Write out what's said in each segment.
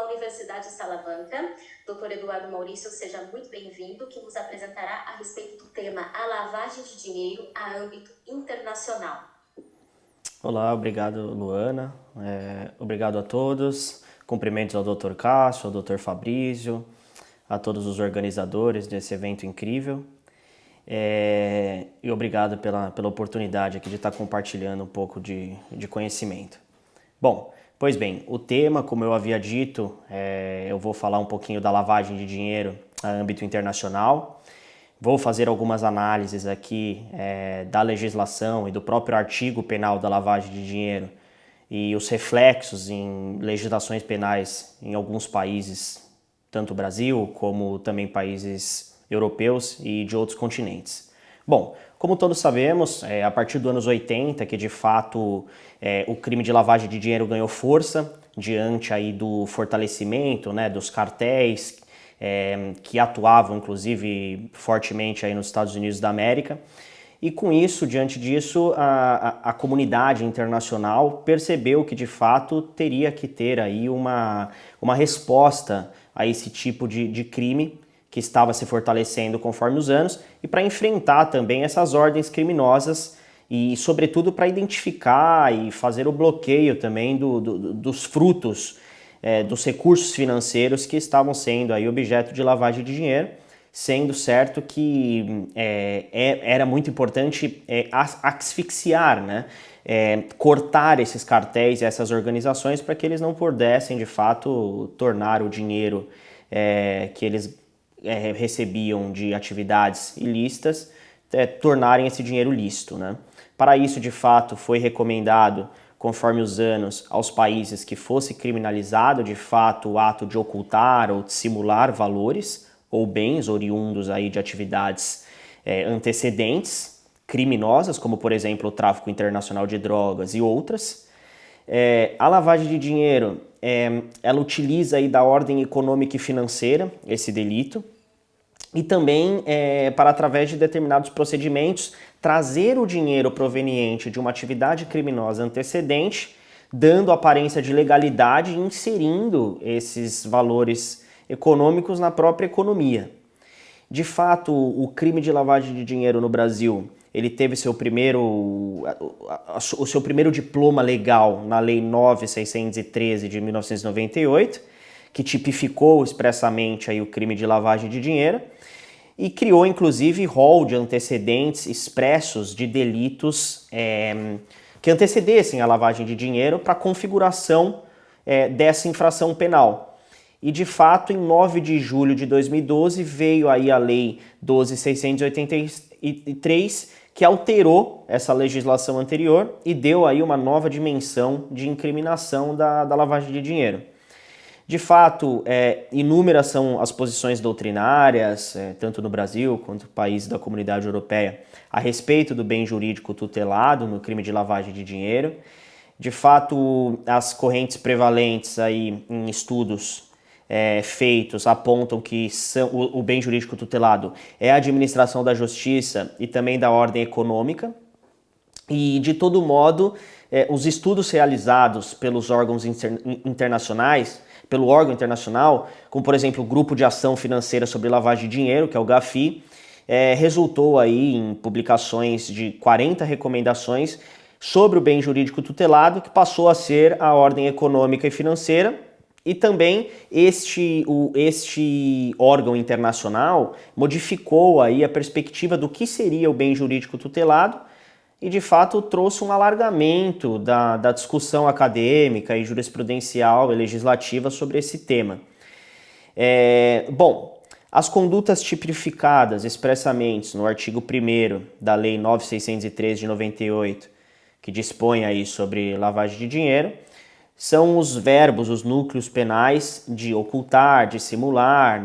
pela Universidade Salamanca. Dr. Eduardo Maurício, seja muito bem-vindo, que nos apresentará a respeito do tema a lavagem de dinheiro a âmbito internacional. Olá, obrigado Luana, obrigado a todos, cumprimentos ao Dr. Cássio, ao Dr. Fabrício, a todos os organizadores desse evento incrível e obrigado pela oportunidade aqui de estar compartilhando um pouco de conhecimento. Bom, pois bem, o tema, como eu havia dito, eu vou falar um pouquinho da lavagem de dinheiro a âmbito internacional. Vou fazer algumas análises aqui da legislação e do próprio artigo penal da lavagem de dinheiro e os reflexos em legislações penais em alguns países, tanto o Brasil como também países europeus e de outros continentes. Bom, como todos sabemos, a partir dos anos 80 que de fato o crime de lavagem de dinheiro ganhou força diante aí do fortalecimento, né, dos cartéis que atuavam inclusive fortemente aí nos Estados Unidos da América. E com isso, diante disso, a comunidade internacional percebeu que de fato teria que ter aí uma resposta a esse tipo de crime que estava se fortalecendo conforme os anos e para enfrentar também essas ordens criminosas e sobretudo para identificar e fazer o bloqueio também dos frutos dos recursos financeiros que estavam sendo aí objeto de lavagem de dinheiro, sendo certo que era muito importante asfixiar, né? Cortar esses cartéis e essas organizações para que eles não pudessem, de fato, tornar o dinheiro que eles recebiam de atividades ilícitas, tornarem esse dinheiro lícito, né? Para isso, de fato, foi recomendado conforme os anos, aos países que fosse criminalizado de fato o ato de ocultar ou de simular valores ou bens oriundos aí de atividades antecedentes criminosas, como por exemplo o tráfico internacional de drogas e outras. A lavagem de dinheiro, ela utiliza aí da ordem econômica e financeira esse delito, e também para, através de determinados procedimentos, trazer o dinheiro proveniente de uma atividade criminosa antecedente, dando aparência de legalidade e inserindo esses valores econômicos na própria economia. De fato, o crime de lavagem de dinheiro no Brasil, ele teve o seu primeiro diploma legal na Lei 9.613 de 1998, que tipificou expressamente aí o crime de lavagem de dinheiro, e criou inclusive rol de antecedentes expressos de delitos que antecedessem a lavagem de dinheiro para a configuração dessa infração penal. E de fato, em 9 de julho de 2012, veio aí a Lei 12.683, que alterou essa legislação anterior e deu aí uma nova dimensão de incriminação da lavagem de dinheiro. De fato, inúmeras são as posições doutrinárias, tanto no Brasil quanto no país da Comunidade Europeia, a respeito do bem jurídico tutelado no crime de lavagem de dinheiro. De fato, as correntes prevalentes aí em estudos feitos apontam que o bem jurídico tutelado é a administração da justiça e também da ordem econômica. E, de todo modo, os estudos realizados pelos órgãos internacionais, pelo órgão internacional, como por exemplo o Grupo de Ação Financeira sobre Lavagem de Dinheiro, que é o GAFI, resultou aí em publicações de 40 recomendações sobre o bem jurídico tutelado, que passou a ser a ordem econômica e financeira, e também este órgão internacional modificou aí a perspectiva do que seria o bem jurídico tutelado, e de fato trouxe um alargamento da discussão acadêmica e jurisprudencial e legislativa sobre esse tema. Bom, as condutas tipificadas expressamente no artigo 1º da Lei 9.613 de 98, que dispõe aí sobre lavagem de dinheiro, são os verbos, os núcleos penais de ocultar, dissimular, a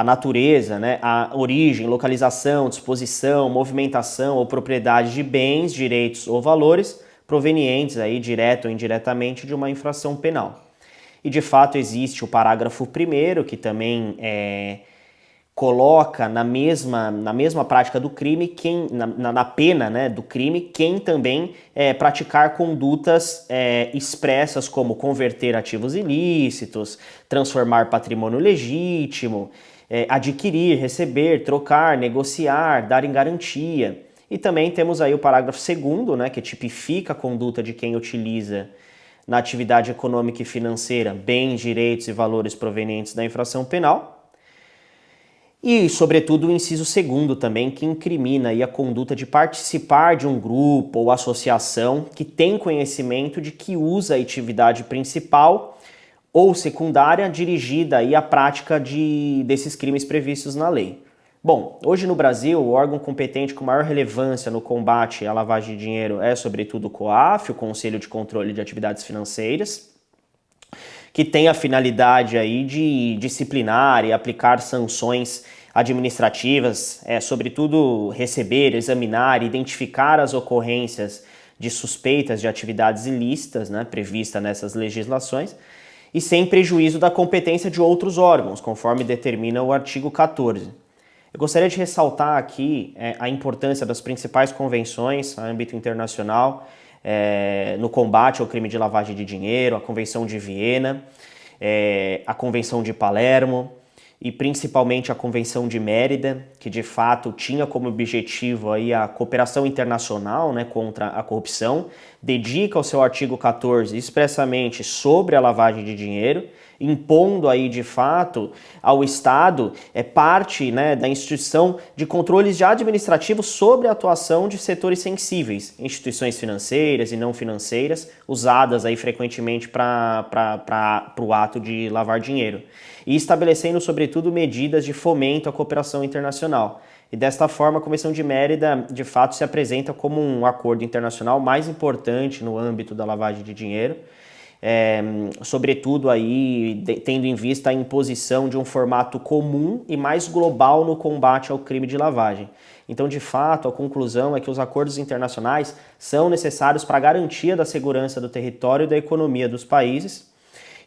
natureza, né, a origem, localização, disposição, movimentação ou propriedade de bens, direitos ou valores provenientes aí, direto ou indiretamente, de uma infração penal. E de fato existe o parágrafo 1º, que também coloca na mesma prática do crime, na pena, né, do crime, quem também praticar condutas expressas como converter ativos ilícitos, transformar patrimônio legítimo, adquirir, receber, trocar, negociar, dar em garantia. E também temos aí o parágrafo 2º, né, que tipifica a conduta de quem utiliza na atividade econômica e financeira bens, direitos e valores provenientes da infração penal. E, sobretudo, o inciso 2º também, que incrimina aí a conduta de participar de um grupo ou associação que tem conhecimento de que usa a atividade principal ou secundária dirigida aí à prática desses crimes previstos na lei. Bom, hoje no Brasil, o órgão competente com maior relevância no combate à lavagem de dinheiro é, sobretudo, o COAF, o Conselho de Controle de Atividades Financeiras, que tem a finalidade aí de disciplinar e aplicar sanções administrativas, sobretudo receber, examinar, identificar as ocorrências de suspeitas de atividades ilícitas, né, prevista nessas legislações, e sem prejuízo da competência de outros órgãos, conforme determina o artigo 14. Eu gostaria de ressaltar aqui a importância das principais convenções a âmbito internacional, no combate ao crime de lavagem de dinheiro, a Convenção de Viena, a Convenção de Palermo e principalmente a Convenção de Mérida, que de fato tinha como objetivo aí a cooperação internacional, né, contra a corrupção, dedica o seu artigo 14 expressamente sobre a lavagem de dinheiro, impondo aí de fato ao Estado parte, né, da instituição de controles já administrativos sobre a atuação de setores sensíveis, instituições financeiras e não financeiras, usadas aí frequentemente para o ato de lavar dinheiro, e estabelecendo sobretudo medidas de fomento à cooperação internacional. E desta forma a Convenção de Mérida de fato se apresenta como um acordo internacional mais importante no âmbito da lavagem de dinheiro, sobretudo aí tendo em vista a imposição de um formato comum e mais global no combate ao crime de lavagem. Então, de fato, a conclusão é que os acordos internacionais são necessários para a garantia da segurança do território e da economia dos países,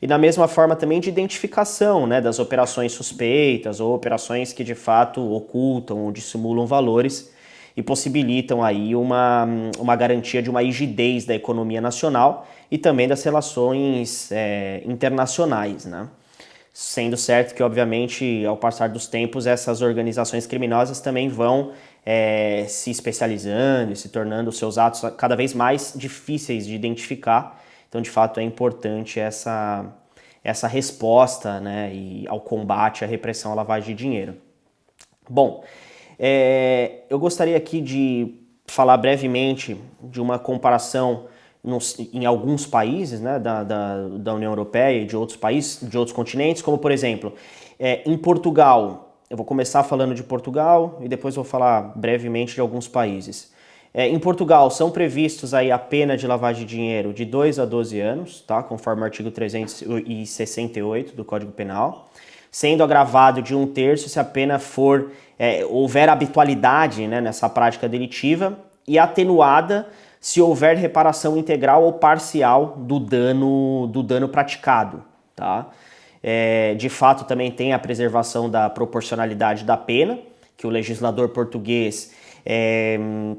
e da mesma forma também de identificação, né, das operações suspeitas ou operações que de fato ocultam ou dissimulam valores e possibilitam aí uma garantia de uma rigidez da economia nacional e também das relações internacionais, né? Sendo certo que, obviamente, ao passar dos tempos, essas organizações criminosas também vão se especializando e se tornando os seus atos cada vez mais difíceis de identificar. Então, de fato, é importante essa resposta, né, ao combate à repressão à lavagem de dinheiro. Bom, eu gostaria aqui de falar brevemente de uma comparação em alguns países, né, da União Europeia e de outros países, de outros continentes, como por exemplo, em Portugal. Eu vou começar falando de Portugal e depois vou falar brevemente de alguns países. Em Portugal são previstos aí a pena de lavagem de dinheiro de 2 a 12 anos, tá? Conforme o artigo 368 do Código Penal, sendo agravado de 1/3 se a pena houver habitualidade, né, nessa prática delitiva, e atenuada se houver reparação integral ou parcial do dano praticado, tá? De fato também tem a preservação da proporcionalidade da pena, que o legislador português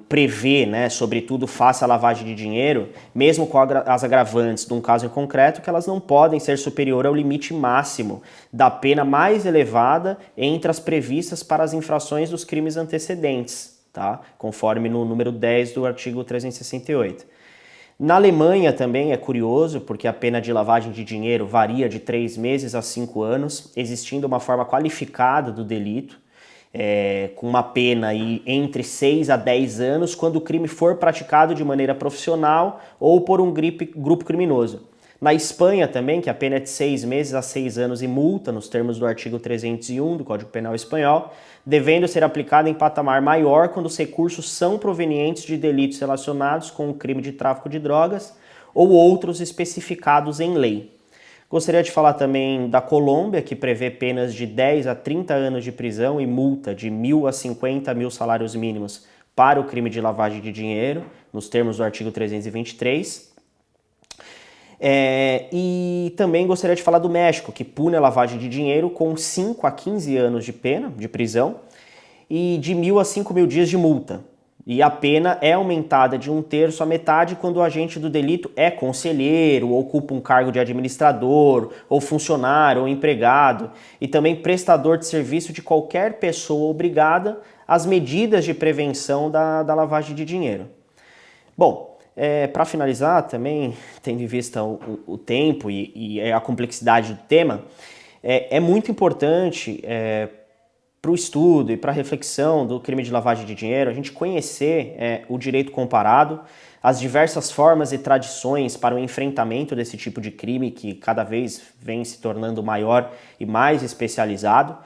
prevê, né, sobretudo face à lavagem de dinheiro, mesmo com as agravantes de um caso em concreto, que elas não podem ser superior ao limite máximo da pena mais elevada entre as previstas para as infrações dos crimes antecedentes, tá? Conforme no número 10 do artigo 368. Na Alemanha também é curioso, porque a pena de lavagem de dinheiro varia de 3 meses a 5 anos, existindo uma forma qualificada do delito, com uma pena aí entre 6 a 10 anos quando o crime for praticado de maneira profissional ou por um grupo criminoso. Na Espanha também, que a pena é de 6 meses a 6 anos e multa, nos termos do artigo 301 do Código Penal Espanhol, devendo ser aplicada em patamar maior quando os recursos são provenientes de delitos relacionados com o crime de tráfico de drogas ou outros especificados em lei. Gostaria de falar também da Colômbia, que prevê penas de 10 a 30 anos de prisão e multa de 1.000 a 50.000 salários mínimos para o crime de lavagem de dinheiro, nos termos do artigo 323. E também gostaria de falar do México, que pune a lavagem de dinheiro com 5 a 15 anos de pena, de prisão, e de 1.000 a 5.000 dias de multa. E a pena é aumentada de 1/3 à metade quando o agente do delito é conselheiro, ou ocupa um cargo de administrador, ou funcionário, ou empregado, e também prestador de serviço de qualquer pessoa obrigada às medidas de prevenção da lavagem de dinheiro. Bom, para finalizar também, tendo em vista o tempo e a complexidade do tema, é muito importante para o estudo e para a reflexão do crime de lavagem de dinheiro, a gente conhecer o direito comparado, as diversas formas e tradições para o enfrentamento desse tipo de crime que cada vez vem se tornando maior e mais especializado,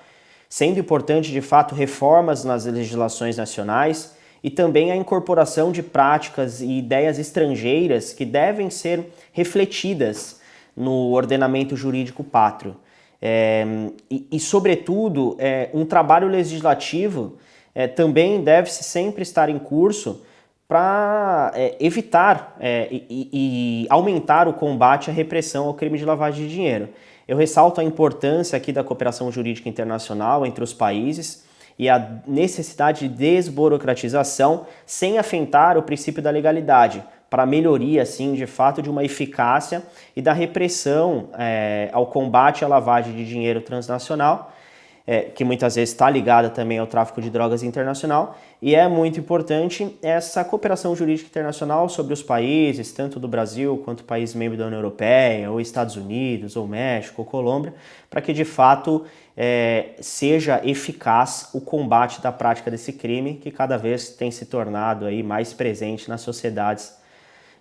sendo importante, de fato, reformas nas legislações nacionais e também a incorporação de práticas e ideias estrangeiras que devem ser refletidas no ordenamento jurídico pátrio. Sobretudo, um trabalho legislativo também deve-se sempre estar em curso para evitar e aumentar o combate à repressão ao crime de lavagem de dinheiro. Eu ressalto a importância aqui da cooperação jurídica internacional entre os países e a necessidade de desburocratização sem afetar o princípio da legalidade, para a melhoria, assim, de fato, de uma eficácia e da repressão ao combate à lavagem de dinheiro transnacional, que muitas vezes está ligada também ao tráfico de drogas internacional, e é muito importante essa cooperação jurídica internacional sobre os países, tanto do Brasil quanto países membros da União Europeia, ou Estados Unidos, ou México, ou Colômbia, para que de fato seja eficaz o combate da prática desse crime, que cada vez tem se tornado aí mais presente nas sociedades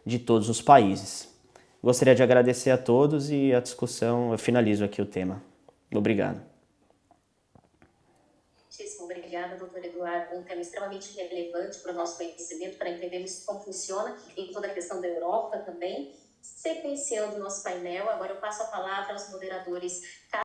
de todos os países. Gostaria de agradecer a todos e a discussão, eu finalizo aqui o tema. Obrigado. Muitíssimo obrigada, doutor Eduardo. Um tema extremamente relevante para o nosso conhecimento, para entendermos como funciona em toda a questão da Europa também. Sequenciando o nosso painel, agora eu passo a palavra aos moderadores